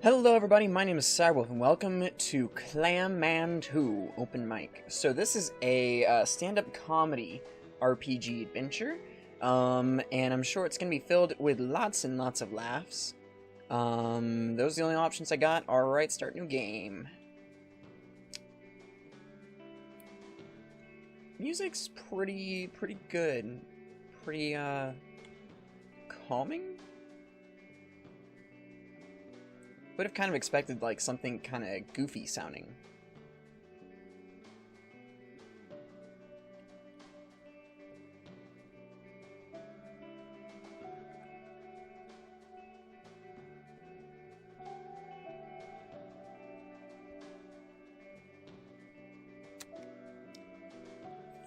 Hello everybody, my name is Cyrewolf and welcome to Clam Man 2 Open Mic. So this is a stand-up comedy RPG adventure, and I'm sure it's going to be filled with lots and lots of laughs. Those are the only options I got. Alright, start new game. Music's pretty good. Pretty, calming? Would have kind of expected, like, something kind of goofy sounding.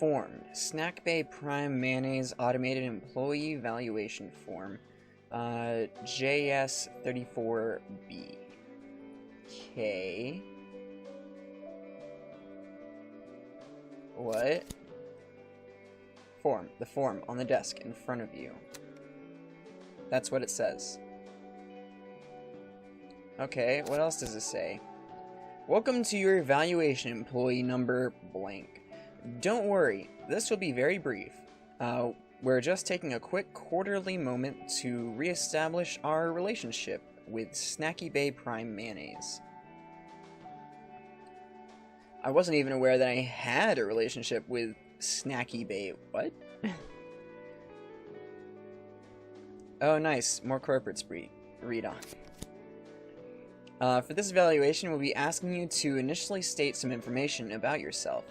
Form. Snack Bay Prime Mayonnaise Automated Employee Evaluation Form. JS34B. Okay. What? Form. The form on the desk in front of you. That's what it says. Okay, what else does it say? Welcome to your evaluation, employee number blank. Don't worry, this will be very brief. We're just taking a quick quarterly moment to reestablish our relationship with Snacky Bay Prime Mayonnaise. I wasn't even aware that I had a relationship with Snacky Bay. What? Oh, nice. More corporate spree. Read on. For this evaluation, we'll be asking you to initially state some information about yourself.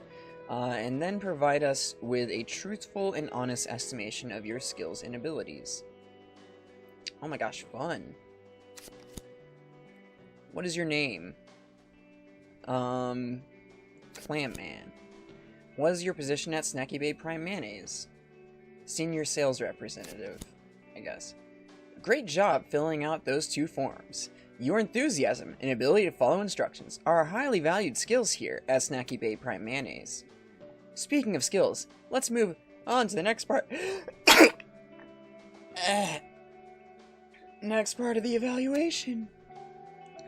And then provide us with a truthful and honest estimation of your skills and abilities. Oh my gosh, fun. What is your name? Clam Man. What is your position at Snacky Bay Prime Mayonnaise? Senior Sales Representative, I guess. Great job filling out those two forms. Your enthusiasm and ability to follow instructions are highly valued skills here at Snacky Bay Prime Mayonnaise. Speaking of skills, let's move on to the next part. Next part of the evaluation.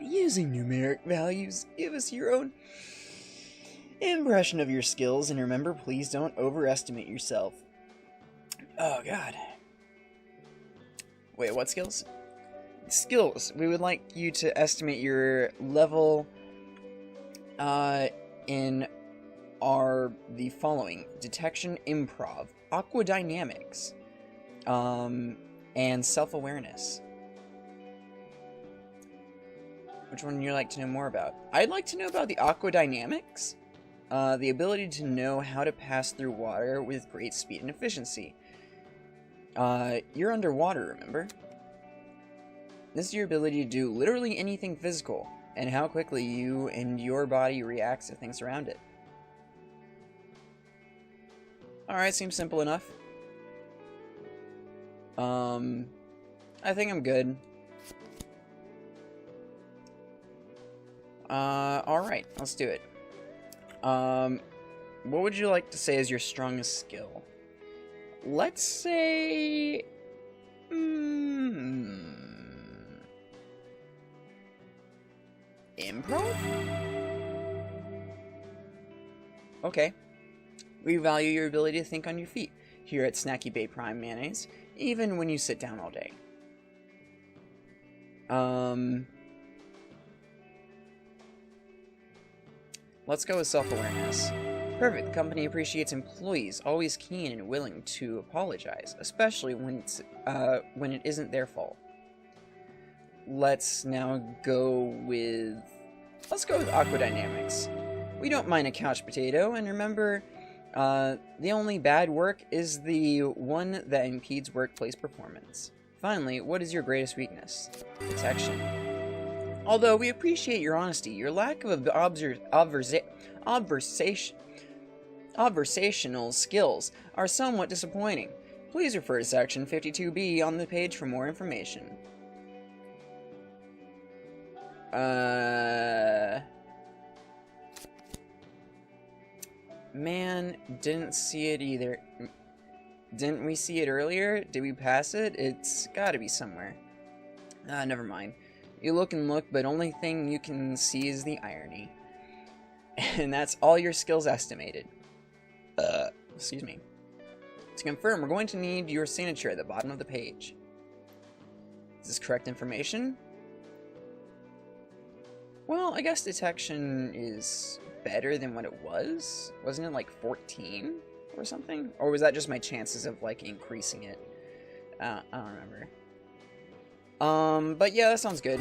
Using numeric values, give us your own impression of your skills, and remember, please don't overestimate yourself. Oh, God. Wait, what skills? Skills. We would like you to estimate your level in are the following: detection, improv, aquadynamics, and self-awareness. Which one would you like to know more about? I'd like to know about the aquadynamics, the ability to know how to pass through water with great speed and efficiency. You're underwater, remember? This is your ability to do literally anything physical, and how quickly you and your body reacts to things around it. Alright, seems simple enough. I think I'm good. Alright, let's do it. What would you like to say is your strongest skill? Let's say... improv? Okay. We value your ability to think on your feet here at Snacky Bay Prime Mayonnaise, even when you sit down all day. Let's go with self-awareness. Perfect. The company appreciates employees always keen and willing to apologize, especially when it isn't their fault. Let's go with aquadynamics. We don't mind a couch potato, and remember, the only bad work is the one that impedes workplace performance. Finally, what is your greatest weakness? Detection. Although we appreciate your honesty, your lack of obversational skills are somewhat disappointing. Please refer to section 52B on the page for more information. Man, didn't see it either. Didn't we see it earlier? Did we pass it? It's gotta be somewhere. Never mind. You look and look, but only thing you can see is the irony. And that's all your skills estimated. Excuse me. To confirm, we're going to need your signature at the bottom of the page. Is this correct information? Well, I guess detection is better than what it was. Wasn't it like 14 or something? Or was that just my chances of like increasing it? I don't remember. But yeah, that sounds good.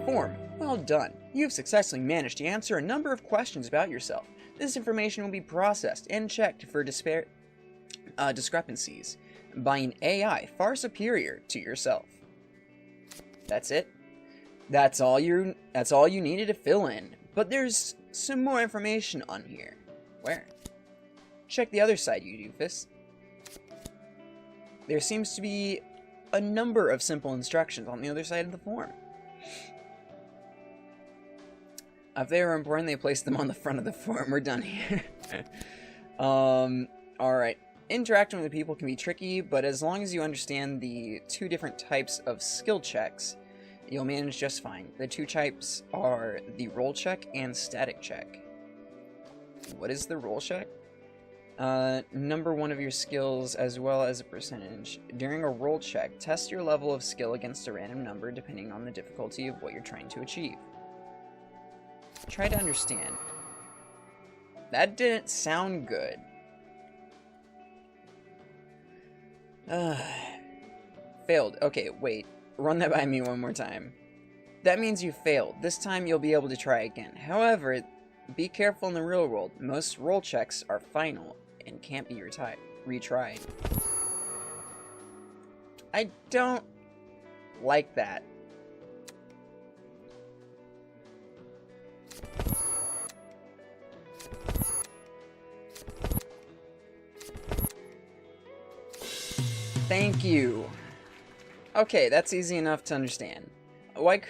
Form. Well done. You've successfully managed to answer a number of questions about yourself. This information will be processed and checked for discrepancies by an AI far superior to yourself. That's it. That's all you needed to fill in. But there's some more information on here. Where? Check the other side, you doofus. There seems to be a number of simple instructions on the other side of the form. If they were important, they placed them on the front of the form. We're done here. Alright. Interacting with people can be tricky, but as long as you understand the two different types of skill checks, you'll manage just fine. The two types are the roll check and static check. What is the roll check? Number one of your skills as well as a percentage. During a roll check, test your level of skill against a random number depending on the difficulty of what you're trying to achieve. Try to understand. That didn't sound good. Failed. Okay, wait. Run that by me one more time. That means you failed. This time you'll be able to try again. However, be careful in the real world. Most roll checks are final and can't be retried. I don't like that. Thank you. Okay, that's easy enough to understand. Why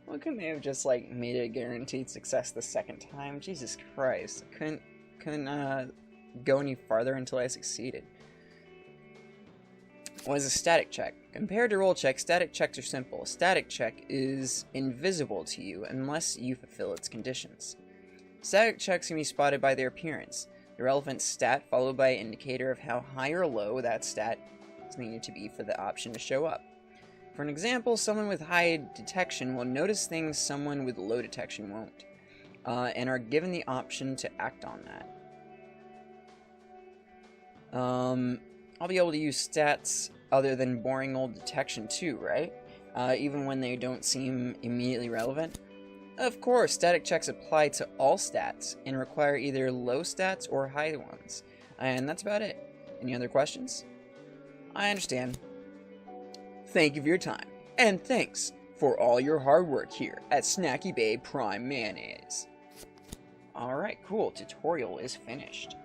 couldn't they have just, like, made it a guaranteed success the second time? Jesus Christ. Couldn't go any farther until I succeeded. What is a static check? Compared to roll check, static checks are simple. A static check is invisible to you unless you fulfill its conditions. Static checks can be spotted by their appearance. The relevant stat followed by an indicator of how high or low that stat is needed to be for the option to show up. For an example, someone with high detection will notice things someone with low detection won't, and are given the option to act on that. I'll be able to use stats other than boring old detection too, right? Even when they don't seem immediately relevant. Of course, static checks apply to all stats and require either low stats or high ones. And that's about it. Any other questions? I understand. Thank you for your time, and thanks for all your hard work here at Snacky Bay Prime Mayonnaise. Alright, cool. Tutorial is finished.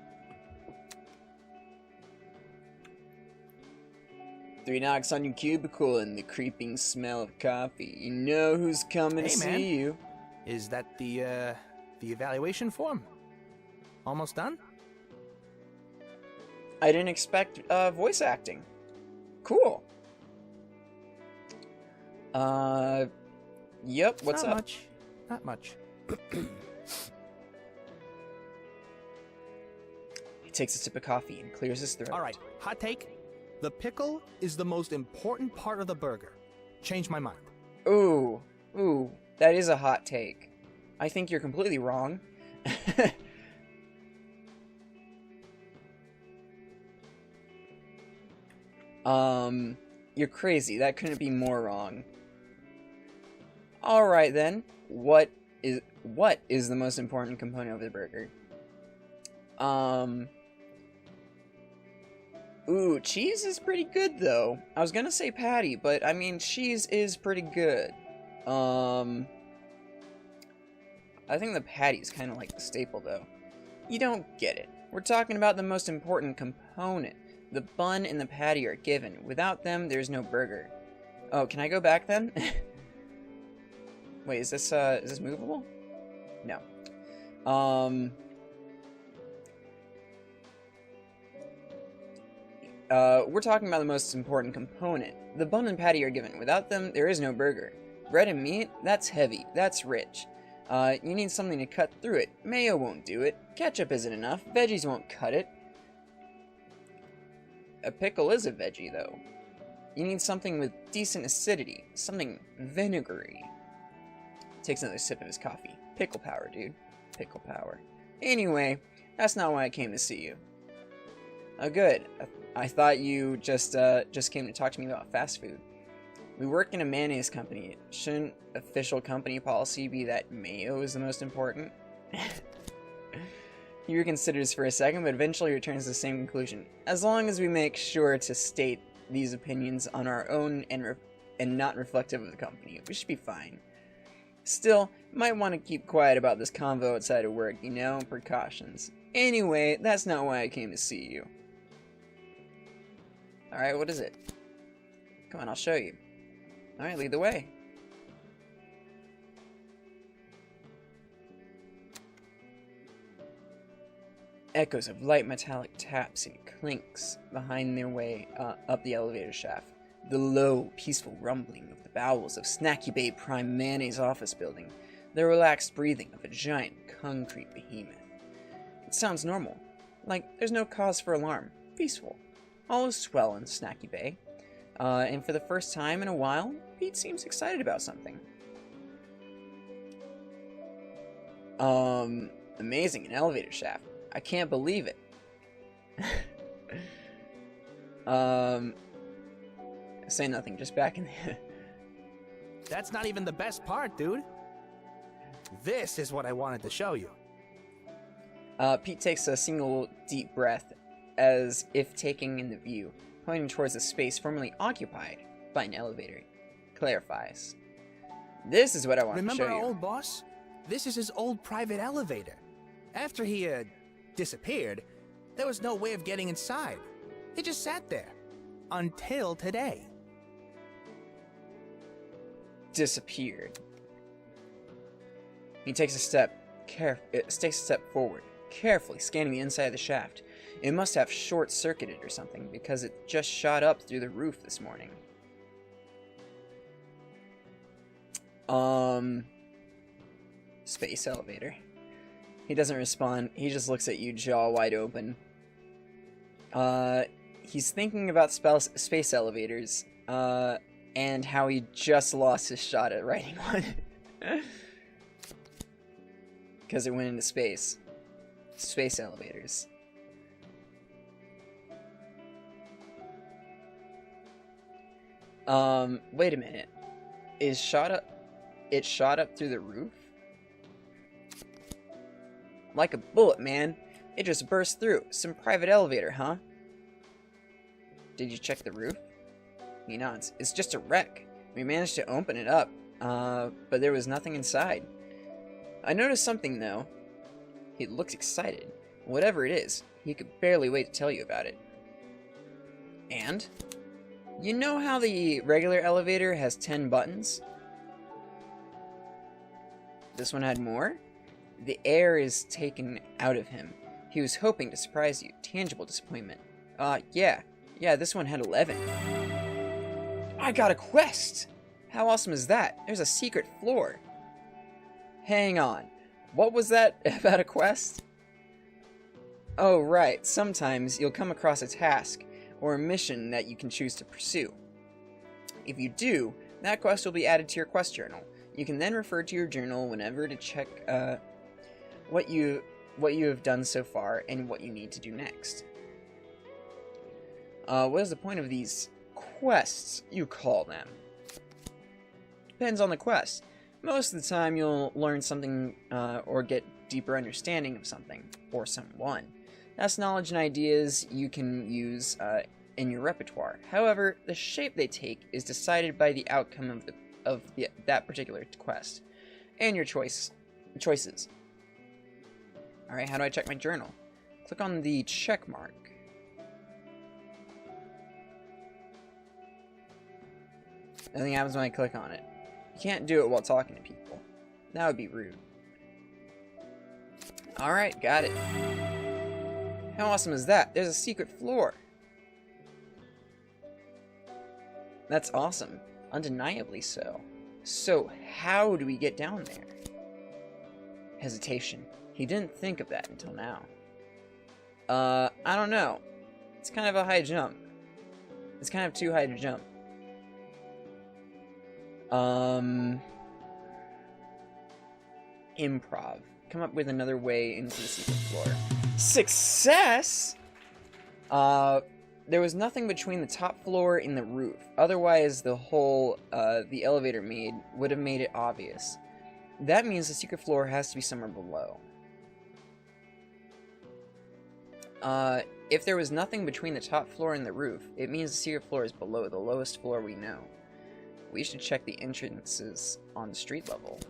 3 knocks on your cubicle and the creeping smell of coffee. You know who's coming to see you. Is that the evaluation form? Almost done? I didn't expect voice acting. Cool. Yep, what's up? Not much. He takes a sip of coffee and clears his throat. Alright, hot take. The pickle is the most important part of the burger. Change my mind. Ooh, that is a hot take. I think you're completely wrong. You're crazy. That couldn't be more wrong. Alright then. What is the most important component of the burger? Ooh, cheese is pretty good though. I was gonna say patty, but I mean cheese is pretty good. I think the patty's kind of like the staple though. You don't get it. We're talking about the most important component. The bun and the patty are given. Without them, there's no burger. Oh, can I go back then? Wait, is this movable? No. We're talking about the most important component. The bun and patty are given. Without them, there is no burger. Bread and meat? That's heavy. That's rich. You need something to cut through it. Mayo won't do it. Ketchup isn't enough. Veggies won't cut it. A pickle is a veggie, though. You need something with decent acidity. Something vinegary. Takes another sip of his coffee. Pickle power, dude. Pickle power. Anyway, that's not why I came to see you. Oh, good. I thought you just came to talk to me about fast food. We work in a mayonnaise company. Shouldn't official company policy be that mayo is the most important? He reconsiders for a second, but eventually returns to the same conclusion. As long as we make sure to state these opinions on our own and not reflective of the company, we should be fine. Still, might want to keep quiet about this convo outside of work, you know, precautions. Anyway, that's not why I came to see you. Alright, what is it? Come on, I'll show you. Alright, lead the way. Echoes of light metallic taps and clinks behind their way up the elevator shaft. The low, peaceful rumbling of the bowels of Snacky Bay Prime Mayonnaise office building. The relaxed breathing of a giant concrete behemoth. It sounds normal. Like there's no cause for alarm. Peaceful. All is well in Snacky Bay. And for the first time in a while, Pete seems excited about something. Amazing, an elevator shaft. I can't believe it. Say nothing, just back in the... That's not even the best part, dude. This is what I wanted to show you. Pete takes a single deep breath, as if taking in the view, pointing towards a space formerly occupied by an elevator. Clarifies. This is what I want to show you. Remember our old boss? This is his old private elevator. After he, disappeared, there was no way of getting inside. He just sat there. Until today. Disappeared. He takes a step forward, carefully scanning the inside of the shaft. It must have short-circuited or something, because it just shot up through the roof this morning. Space elevator. He doesn't respond. He just looks at you, jaw wide open. He's thinking about space elevators, and how he just lost his shot at writing one. Because it went into space. Space elevators. Wait a minute. It shot up through the roof? Like a bullet, man. It just burst through. Some private elevator, huh? Did you check the roof? He nods. It's just a wreck. We managed to open it up, but there was nothing inside. I noticed something, though. He looks excited. Whatever it is, he could barely wait to tell you about it. And? You know how the regular elevator has 10 buttons? This one had more? The air is taken out of him. He was hoping to surprise you. Tangible disappointment. Yeah, this one had 11. I got a quest! How awesome is that? There's a secret floor. Hang on. What was that about a quest? Oh, right. Sometimes you'll come across a task or a mission that you can choose to pursue. If you do, that quest will be added to your quest journal. You can then refer to your journal whenever to check what you have done so far and what you need to do next. What is the point of these quests, you call them? Depends on the quest. Most of the time you'll learn something or get deeper understanding of something or someone. That's knowledge and ideas you can use in your repertoire. However, the shape they take is decided by the outcome of that particular quest and your choices. Alright, how do I check my journal? Click on the check mark. Nothing happens when I click on it. You can't do it while talking to people. That would be rude. Alright, got it. How awesome is that? There's a secret floor. That's awesome. Undeniably so. So, how do we get down there? Hesitation. He didn't think of that until now. I don't know. It's kind of a high jump. It's kind of too high to jump. Improv. Come up with another way into the secret floor. Success! There was nothing between the top floor and the roof. Otherwise, the hole the elevator made would have made it obvious. That means the secret floor has to be somewhere below. If there was nothing between the top floor and the roof, it means the secret floor is below the lowest floor we know. We should check the entrances on the street level.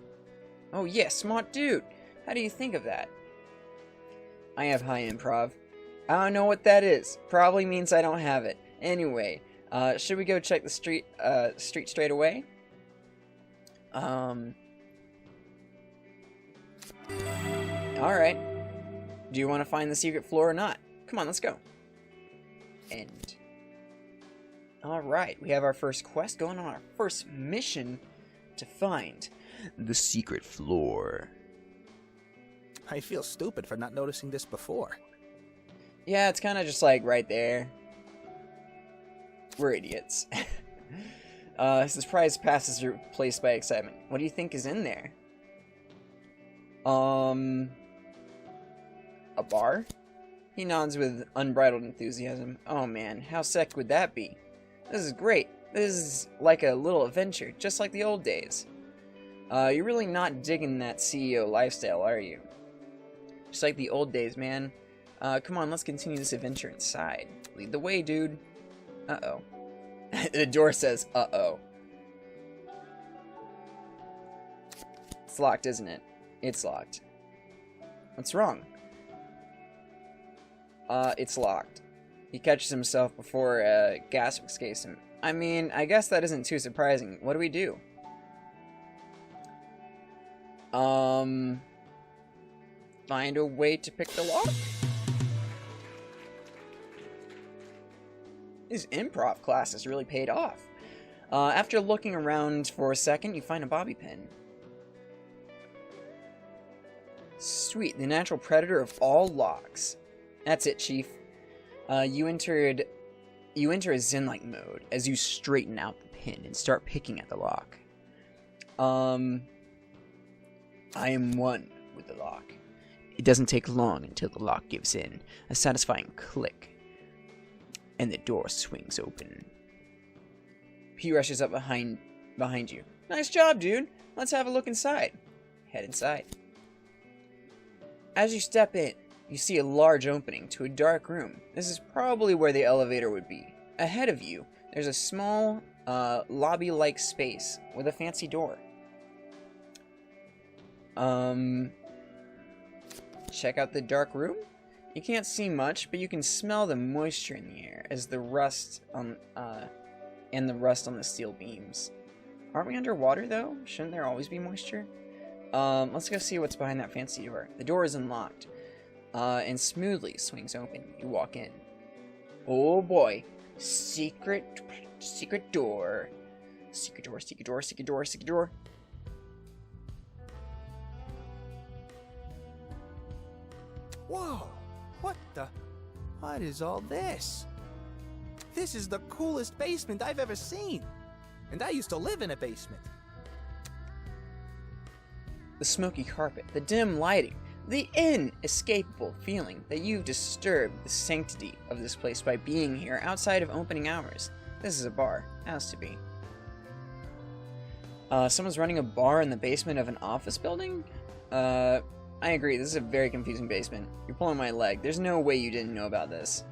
Oh yeah, smart dude! How do you think of that? I have high improv. I don't know what that is. Probably means I don't have it. Anyway, should we go check the street straight away? Alright. Do you want to find the secret floor or not? Come on, let's go. End. Alright, we have our first quest going on, our first mission to find the secret floor. I feel stupid for not noticing this before. Yeah, it's kind of just like right there. We're idiots. Surprise pass is replaced by excitement. What do you think is in there? A bar? He nods with unbridled enthusiasm. Oh man, how sick would that be? This is great. This is like a little adventure, just like the old days. You're really not digging that CEO lifestyle, are you? Just like the old days, man. Come on, let's continue this adventure inside. Lead the way, dude. Uh-oh. The door says, uh-oh. It's locked, isn't it? It's locked. What's wrong? It's locked. He catches himself before a gasp escapes him. I mean, I guess that isn't too surprising. What do we do? Find a way to pick the lock? His improv class has really paid off. After looking around for a second, you find a bobby pin. Sweet, the natural predator of all locks. That's it, Chief. You enter a zen-like mode as you straighten out the pin and start picking at the lock. I am one with the lock. It doesn't take long until the lock gives in. A satisfying click. And the door swings open. He rushes up behind you. Nice job, dude. Let's have a look inside. Head inside. As you step in, you see a large opening to a dark room. This is probably where the elevator would be. Ahead of you, there's a small, lobby-like space with a fancy door. Check out the dark room? You can't see much, but you can smell the moisture in the air as the rust on the steel beams. Aren't we underwater though? Shouldn't there always be moisture? Let's go see what's behind that fancy door. The door is unlocked, and smoothly swings open. You walk in. Oh boy, secret door, secret door, secret door, secret door, secret door. Whoa! What is all this? This is the coolest basement I've ever seen! And I used to live in a basement. The smoky carpet, the dim lighting, the inescapable feeling that you've disturbed the sanctity of this place by being here outside of opening hours. This is a bar. Has to be. Someone's running a bar in the basement of an office building? I agree, this is a very confusing basement. You're pulling my leg. There's no way you didn't know about this.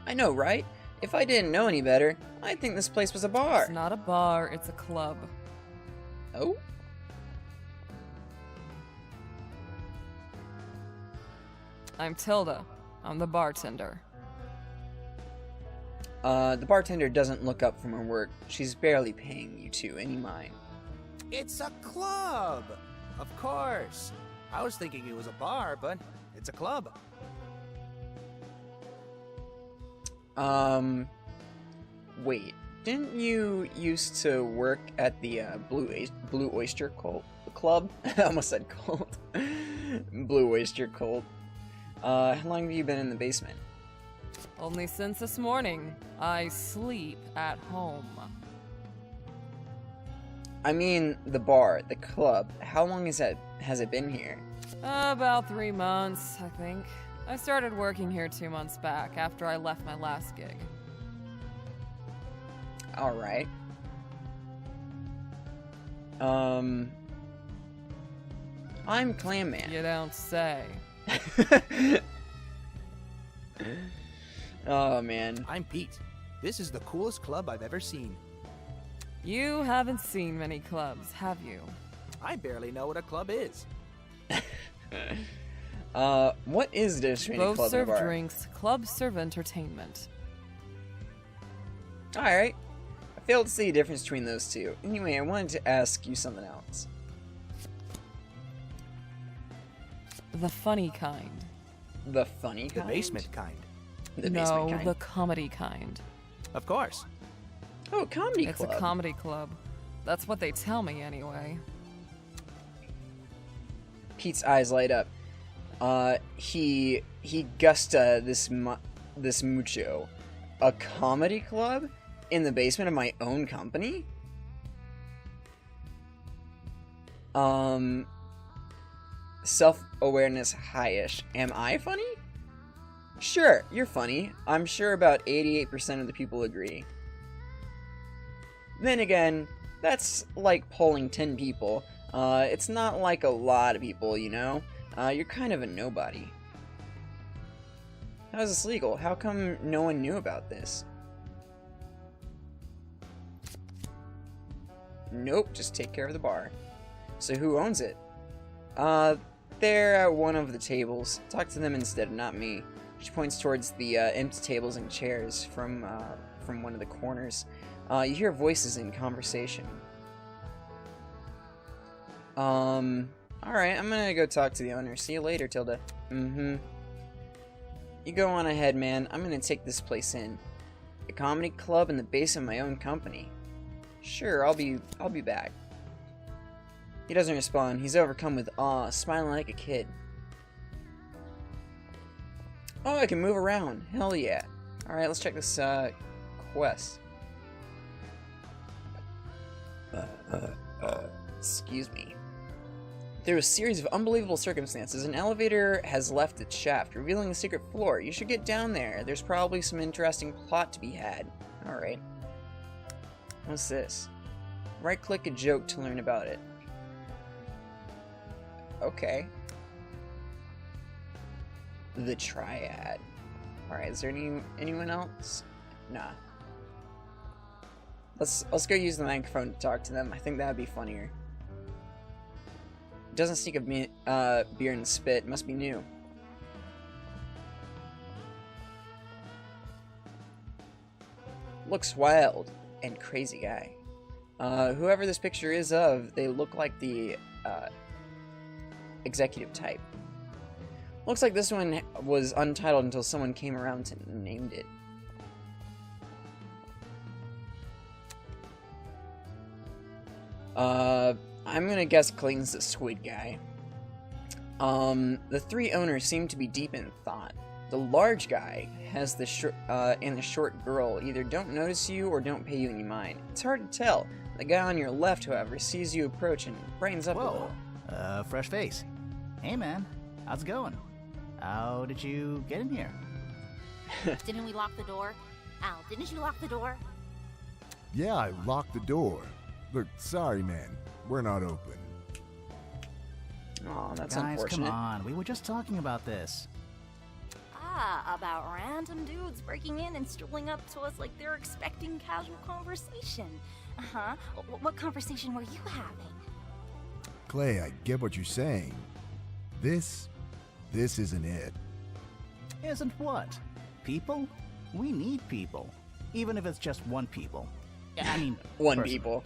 I know, right? If I didn't know any better, I'd think this place was a bar. It's not a bar, it's a club. Oh? I'm Tilda. I'm the bartender. The bartender doesn't look up from her work. She's barely paying you to any mind. It's a club! Of course. I was thinking it was a bar, but it's a club. Wait. didn't you used to work at the Blue Oyster Club? I almost said cult. Blue Oyster Cult. How long have you been in the basement? Only since this morning. I sleep at home. I mean, the bar, the club. How long has it been here? About 3 months, I think. I started working here 2 months back after I left my last gig. Alright. I'm Clam Man. You don't say. Oh, man. I'm Pete. This is the coolest club I've ever seen. You haven't seen many clubs, have you? I barely know what a club is. What is the difference between a Both club and a serve bar? drinks, clubs serve entertainment. Alright. I failed to see a difference between those two. Anyway, I wanted to ask you something else. The funny kind. The funny The kind? basement kind. The basement No, kind? the comedy kind. Of course. Oh, comedy It's club. a comedy club. That's what they tell me anyway. Pete's eyes light up. He gusta this mucho. A comedy club? In the basement of my own company? Self-awareness high-ish. Am I funny? Sure, you're funny. I'm sure about 88% of the people agree. Then again, that's like polling 10 people. It's not like a lot of people, you know? You're kind of a nobody. How is this legal? How come no one knew about this? Nope, just take care of the bar. So who owns it? They're at one of the tables. Talk to them instead, not me. She points towards the empty tables and chairs from one of the corners. You hear voices in conversation. Alright, I'm gonna go talk to the owner. See you later, Tilda. You go on ahead, man. I'm gonna take this place in. A comedy club in the base of my own company. Sure, I'll be back. He doesn't respond. He's overcome with awe, smiling like a kid. Oh, I can move around. Hell yeah. Alright, let's check this quest. Excuse me. Through a series of unbelievable circumstances, an elevator has left its shaft, revealing a secret floor. You should get down there. There's probably some interesting plot to be had. Alright. What's this? Right-click a joke to learn about it. Okay. The Triad. Alright, is there anyone else? Nah. Let's go use the microphone to talk to them. I think that would be funnier. Doesn't sneak of beer and spit. Must be new. Looks wild and crazy guy. Whoever this picture is of, they look like the executive type. Looks like this one was untitled until someone came around and named it. I'm gonna guess Clayton's the squid guy. The three owners seem to be deep in thought. The large guy has and the short girl either don't notice you or don't pay you any mind. It's hard to tell. The guy on your left, however, sees you approach and brightens up a little. Fresh face. Hey man, how's it going? How did you get in here? Didn't we lock the door? Al, didn't you lock the door? Yeah, I locked the door. Look, sorry man, we're not open. Aw, that's Guys, unfortunate. come on. We were just talking about this. Ah, about random dudes breaking in and strolling up to us like they're expecting casual conversation. Uh-huh. What conversation were you having? Clay, I get what you're saying. This isn't it. Isn't what? People? We need people. Even if it's just one people. I mean, One person. people.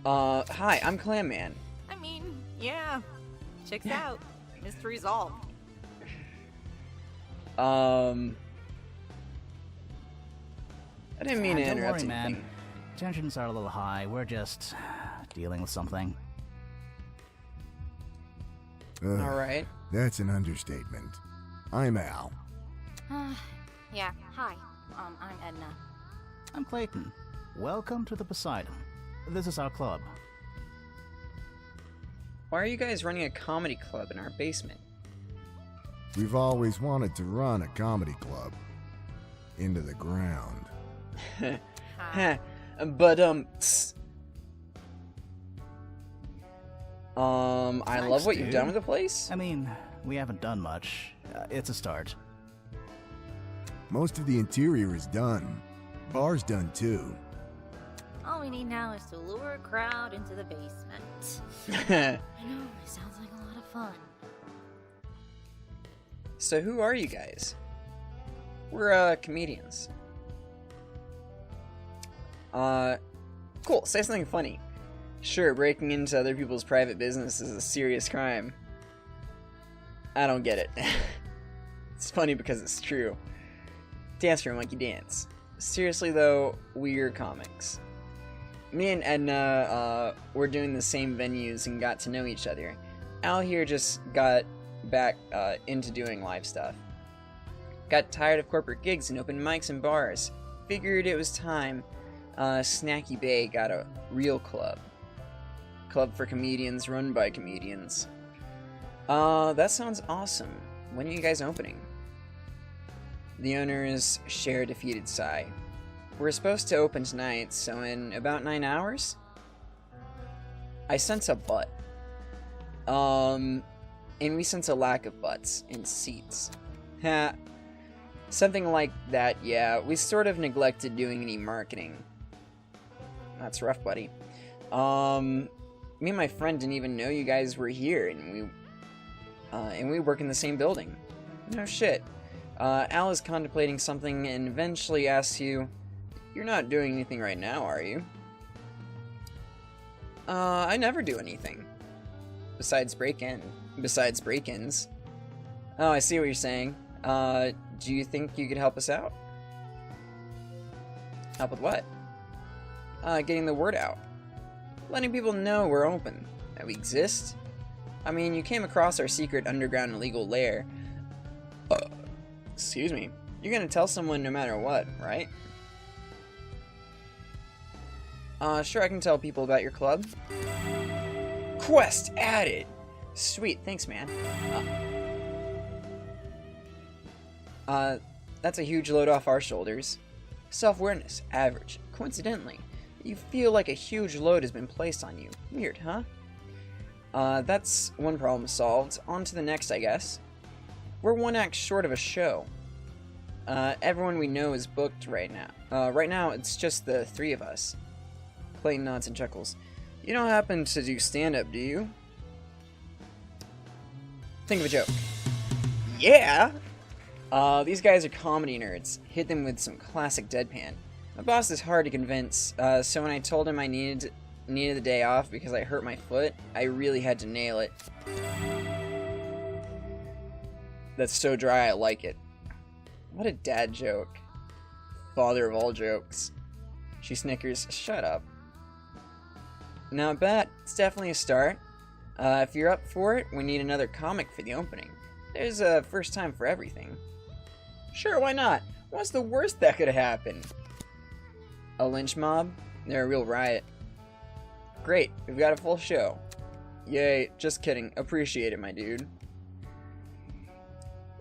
Hi, I'm Clam Man. I mean, yeah. Checks out. Mystery solved. didn't mean to Don't interrupt worry, man. anything. Tensions are a little high. We're just dealing with something. Alright. That's an understatement. I'm Al. Yeah, hi. I'm Edna. I'm Clayton. Welcome to the Poseidon. This is our club. Why are you guys running a comedy club in our basement? We've always wanted to run a comedy club. Into the ground. Heh. But, tss. I Thanks, love what you've dude. done with the place. I mean, we haven't done much. It's a start. Most of the interior is done. Bar's done too. All we need now is to lure a crowd into the basement. I know, it sounds like a lot of fun. So who are you guys? We're, comedians. Cool, say something funny. Sure, breaking into other people's private business is a serious crime. I don't get it. It's funny because it's true. Dance for a monkey dance. Seriously though, we're comics. Me and Edna, were doing the same venues and got to know each other. Al here just got back, into doing live stuff. Got tired of corporate gigs and open mics and bars. Figured it was time. Snacky Bay got a real club. Club for comedians run by comedians. That sounds awesome. When are you guys opening? The owners share a defeated sigh. We're supposed to open tonight, so in about 9 hours? I sense a butt. And we sense a lack of butts in seats. Ha. Something like that, yeah. We sort of neglected doing any marketing. That's rough, buddy. Me and my friend didn't even know you guys were here, and we work in the same building. No shit. Al is contemplating something and eventually asks you, "You're not doing anything right now, are you?" I never do anything. Besides break-ins. Oh, I see what you're saying. Do you think you could help us out? Help with what? Getting the word out. Letting people know we're open, that we exist. I mean, you came across our secret underground illegal lair. Excuse me. You're gonna tell someone no matter what, right? Sure, I can tell people about your club. Quest added! Sweet, thanks, man. That's a huge load off our shoulders. Self-awareness, average. Coincidentally, you feel like a huge load has been placed on you. Weird, huh? That's one problem solved. On to the next, I guess. We're one act short of a show. Everyone we know is booked right now. Right now, it's just the three of us. Clayton nods and chuckles. You don't happen to do stand-up, do you? Think of a joke. Yeah! These guys are comedy nerds. Hit them with some classic deadpan. My boss is hard to convince, so when I told him I needed the day off because I hurt my foot, I really had to nail it. That's so dry I like it. What a dad joke. Father of all jokes. She snickers. Shut up. Not bad. It's definitely a start. If you're up for it, we need another comic for the opening. There's a first time for everything. Sure, why not? What's the worst that could happen? A lynch mob? They're a real riot. Great, we've got a full show. Yay, just kidding. Appreciate it, my dude.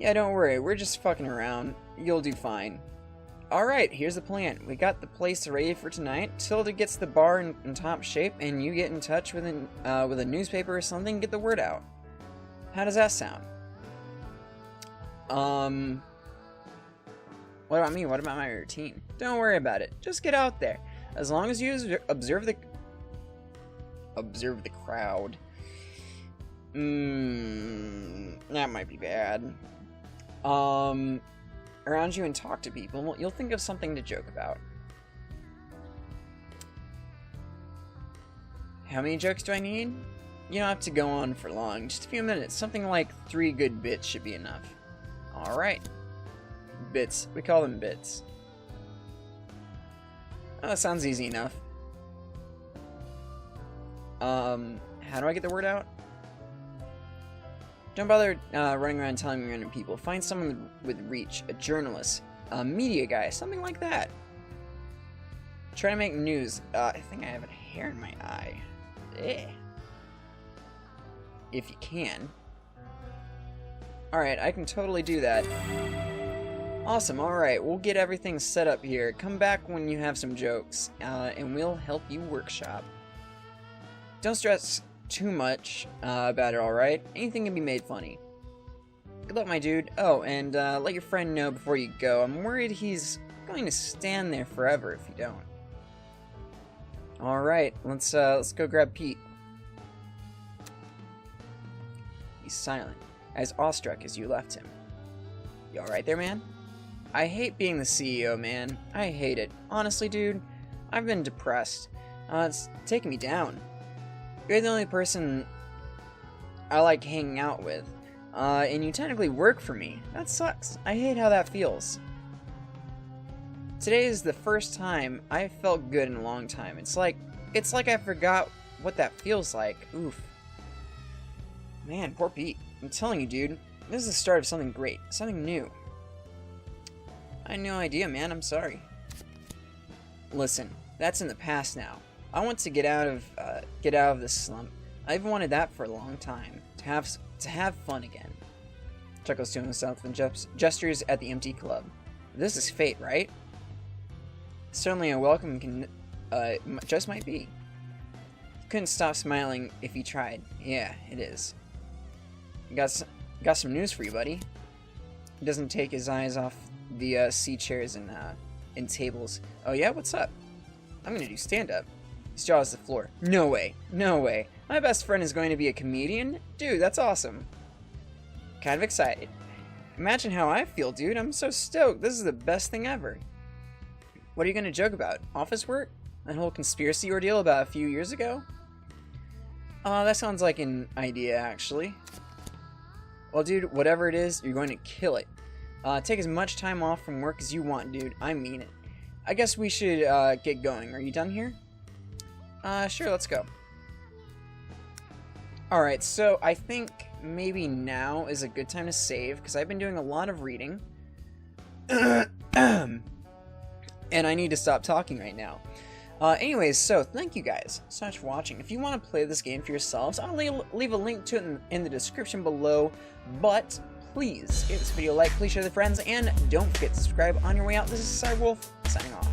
Yeah, don't worry, we're just fucking around. You'll do fine. Alright, here's the plan. We got the place ready for tonight. Tilda gets the bar in top shape, and you get in touch with a newspaper or something, get the word out. How does that sound? What about me? What about my routine? Don't worry about it. Just get out there. As long as you observe the crowd. That might be bad. Around you and talk to people, you'll think of something to joke about. How many jokes do I need? You don't have to go on for long, just a few minutes. Something like 3 good bits should be enough. Alright. Bits. We call them bits. Oh, that sounds easy enough. How do I get the word out? Don't bother running around telling random people. Find someone with reach, a journalist, a media guy, something like that. Try to make news. I think I have a hair in my eye. Eh. If you can. Alright, I can totally do that. Awesome, alright, we'll get everything set up here. Come back when you have some jokes, and we'll help you workshop. Don't stress too much about it, alright? Anything can be made funny. Good luck, my dude. Oh, and let your friend know before you go. I'm worried he's going to stand there forever if you don't. Alright, let's go grab Pete. He's silent, as awestruck as you left him. You alright there, man? I hate being the CEO, man. I hate it. Honestly, dude, I've been depressed. It's taking me down. You're the only person I like hanging out with. And you technically work for me. That sucks. I hate how that feels. Today is the first time I felt good in a long time. It's like I forgot what that feels like. Oof. Man, poor Pete. I'm telling you, dude, this is the start of something great. Something new. I had no idea, man. I'm sorry. Listen, that's in the past now. I want to get out of this slump. I've wanted that for a long time. To have fun again. Chuckles to himself and gestures at the empty club. This is fate, right? Certainly a welcome can just might be. Couldn't stop smiling if he tried. Yeah, it is. Got some news for you, buddy. He doesn't take his eyes off the sea chairs and tables. Oh yeah, what's up? I'm gonna do stand-up. His jaw is the floor. No way, no way. My best friend is going to be a comedian? Dude, that's awesome. Kind of excited. Imagine how I feel, dude. I'm so stoked. This is the best thing ever. What are you gonna joke about? Office work? That whole conspiracy ordeal about a few years ago? That sounds like an idea, actually. Well, dude, whatever it is, you're going to kill it. Take as much time off from work as you want, dude. I mean it. I guess we should get going. Are you done here? Sure, let's go. Alright, so I think maybe now is a good time to save, because I've been doing a lot of reading. And I need to stop talking right now. Anyways, so thank you guys so much for watching. If you want to play this game for yourselves, I'll leave a link to it in the description below. But please give this video a like, please share with friends, and don't forget to subscribe on your way out. This is Cyberwolf, signing off.